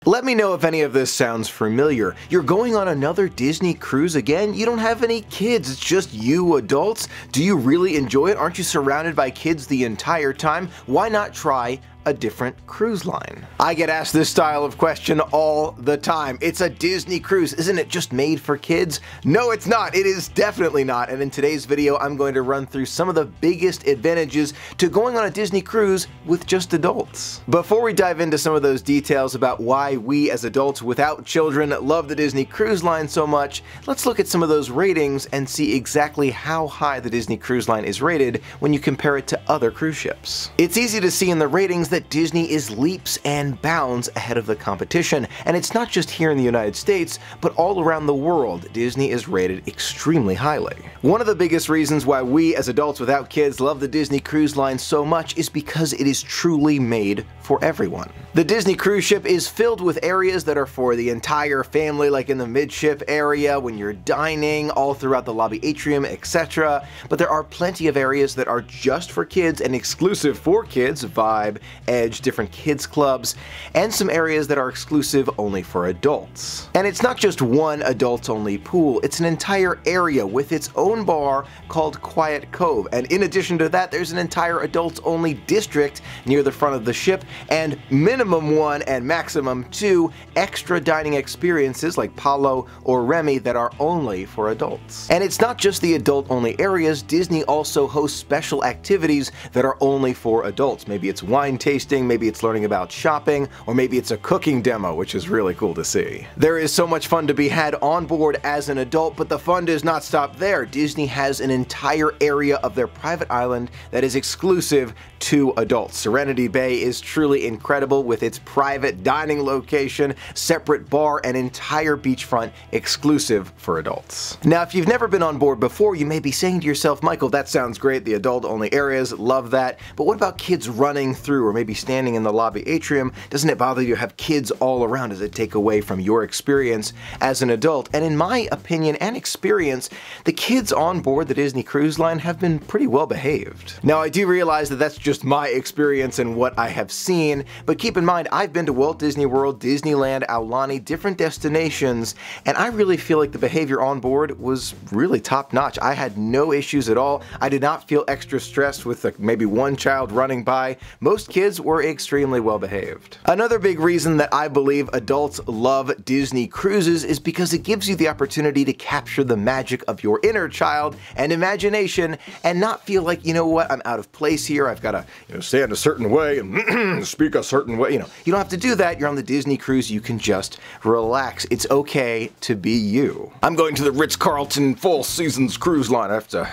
Let me know if any of this sounds familiar. You're going on another Disney cruise again? You don't have any kids, it's just you adults? Do you really enjoy it? Aren't you surrounded by kids the entire time? Why not try a different cruise line? I get asked this style of question all the time. It's a Disney cruise, isn't it just made for kids? No, it's not. It is definitely not. And in today's video, I'm going to run through some of the biggest advantages to going on a Disney cruise with just adults. Before we dive into some of those details about why we as adults without children love the Disney Cruise Line so much, let's look at some of those ratings and see exactly how high the Disney Cruise Line is rated when you compare it to other cruise ships. It's easy to see in the ratings that Disney is leaps and bounds ahead of the competition, and it's not just here in the United States, but all around the world, Disney is rated extremely highly. One of the biggest reasons why we as adults without kids love the Disney Cruise Line so much is because it is truly made for everyone. The Disney cruise ship is filled with areas that are for the entire family, like in the midship area, when you're dining, all throughout the lobby atrium, etc. But there are plenty of areas that are just for kids and exclusive for kids, Vibe, Edge, different kids clubs, and some areas that are exclusive only for adults. And it's not just one adults-only pool, it's an entire area with its own bar called Quiet Cove. And in addition to that, there's an entire adults-only district near the front of the ship, and minimum 1 and maximum 2 extra dining experiences like Palo or Remy that are only for adults. And it's not just the adult-only areas, Disney also hosts special activities that are only for adults. Maybe it's wine tasting, maybe it's learning about shopping, or maybe it's a cooking demo, which is really cool to see. There is so much fun to be had on board as an adult, but the fun does not stop there. Disney has an entire area of their private island that is exclusive to adults. Serenity Bay is truly incredible with its private dining location, separate bar, and entire beachfront exclusive for adults. Now, if you've never been on board before, you may be saying to yourself, Michael, that sounds great, the adult-only areas, love that, but what about kids running through or maybe standing in the lobby atrium? Doesn't it bother you to have kids all around? Does it take away from your experience as an adult? And in my opinion and experience, the kids on board the Disney Cruise Line have been pretty well behaved. Now, I do realize that that's just my experience and what I have seen, but keep in mind, I've been to Walt Disney World, Disneyland, Aulani, different destinations, and I really feel like the behavior on board was really top-notch. I had no issues at all. I did not feel extra stressed with like maybe one child running by. Most kids were extremely well behaved. Another big reason that I believe adults love Disney cruises is because it gives you the opportunity to capture the magic of your inner child and imagination and not feel like, you know what, I'm out of place here, I've got to stand a certain way and speak a certain way. You don't have to do that. You're on the Disney cruise, you can just relax. It's okay to be you. I'm going to the Ritz-Carlton Four Seasons Cruise Line. I have to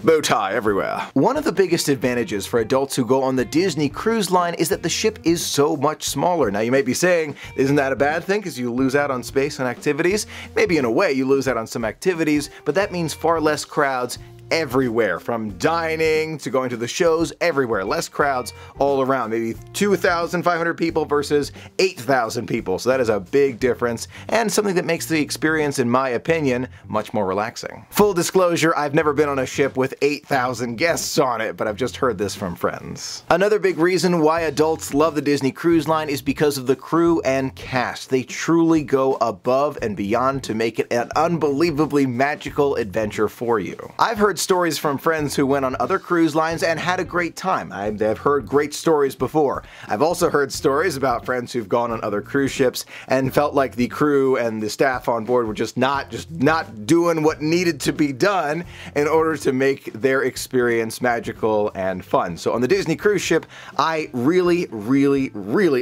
bow tie everywhere. One of the biggest advantages for adults who go on the Disney Cruise Line is that the ship is so much smaller. Now you may be saying, isn't that a bad thing because you lose out on space and activities? Maybe in a way you lose out on some activities, but that means far less crowds everywhere, from dining to going to the shows, everywhere. Less crowds all around. Maybe 2,500 people versus 8,000 people. So that is a big difference and something that makes the experience, in my opinion, much more relaxing. Full disclosure, I've never been on a ship with 8,000 guests on it, but I've just heard this from friends. Another big reason why adults love the Disney Cruise Line is because of the crew and cast. They truly go above and beyond to make it an unbelievably magical adventure for you. I've heard stories from friends who went on other cruise lines and had a great time. I've heard great stories before. I've also heard stories about friends who've gone on other cruise ships and felt like the crew and the staff on board were just not doing what needed to be done in order to make their experience magical and fun. So on the Disney cruise ship, I really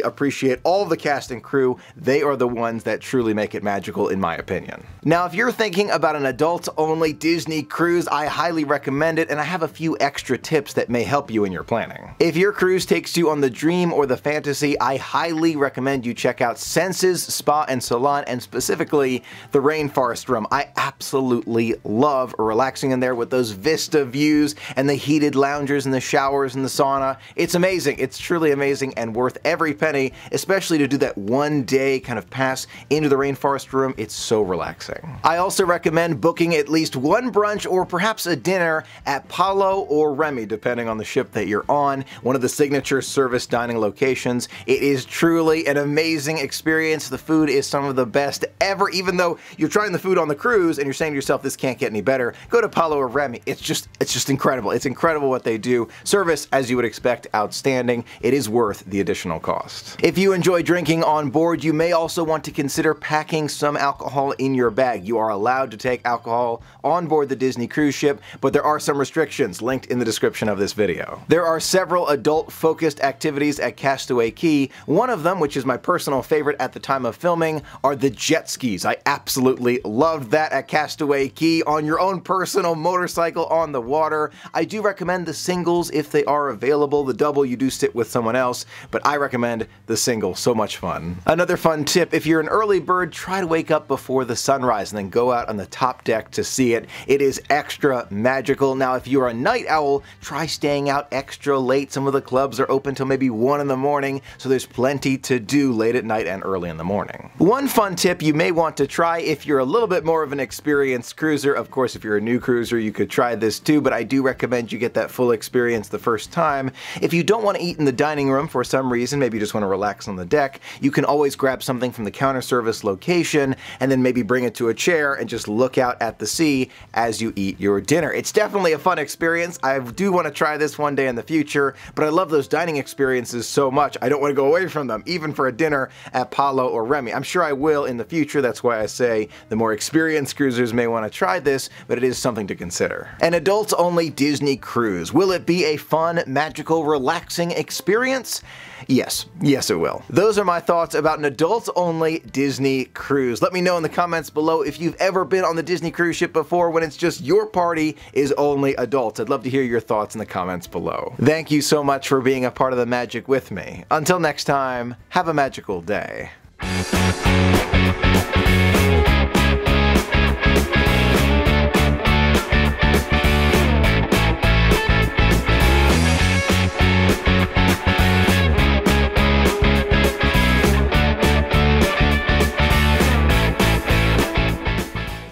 appreciate all of the cast and crew. They are the ones that truly make it magical, in my opinion. Now, if you're thinking about an adults-only Disney cruise, I highly recommend it, and I have a few extra tips that may help you in your planning. If your cruise takes you on the Dream or the Fantasy, I highly recommend you check out Senses Spa and Salon, and specifically the Rainforest Room. I absolutely love relaxing in there with those vista views and the heated loungers and the showers and the sauna. It's amazing. It's truly amazing and worth every penny, especially to do that one day kind of pass into the Rainforest Room. It's so relaxing. I also recommend booking at least one brunch or perhaps a a dinner at Palo or Remy, depending on the ship that you're on, one of the signature service dining locations. It is truly an amazing experience. The food is some of the best ever. Even though you're trying the food on the cruise and you're saying to yourself, this can't get any better, go to Palo or Remy. It's just incredible. It's incredible what they do. Service, as you would expect, outstanding. It is worth the additional cost. If you enjoy drinking on board, you may also want to consider packing some alcohol in your bag. You are allowed to take alcohol on board the Disney cruise ship, but there are some restrictions linked in the description of this video. There are several adult-focused activities at Castaway Cay. One of them, which is my personal favorite at the time of filming, are the jet skis. I absolutely loved that at Castaway Cay, on your own personal motorcycle on the water. I do recommend the singles if they are available. The double, you do sit with someone else, but I recommend the single. So much fun. Another fun tip, if you're an early bird, try to wake up before the sunrise and then go out on the top deck to see it. It is extra magical. Now, if you're a night owl, try staying out extra late. Some of the clubs are open till maybe 1 in the morning, so there's plenty to do late at night and early in the morning. One fun tip you may want to try if you're a little bit more of an experienced cruiser. Of course, if you're a new cruiser, you could try this too, but I do recommend you get that full experience the first time. If you don't want to eat in the dining room for some reason, maybe you just want to relax on the deck, you can always grab something from the counter service location and then maybe bring it to a chair and just look out at the sea as you eat your dinner. It's definitely a fun experience. I do want to try this one day in the future, but I love those dining experiences so much, I don't want to go away from them, even for a dinner at Palo or Remy. I'm sure I will in the future. That's why I say the more experienced cruisers may want to try this, but it is something to consider. An adults-only Disney cruise. Will it be a fun, magical, relaxing experience? Yes. Yes, it will. Those are my thoughts about an adults-only Disney cruise. Let me know in the comments below if you've ever been on the Disney cruise ship before when it's just your party is only adults. I'd love to hear your thoughts in the comments below. Thank you so much for being a part of the magic with me. Until next time, have a magical day.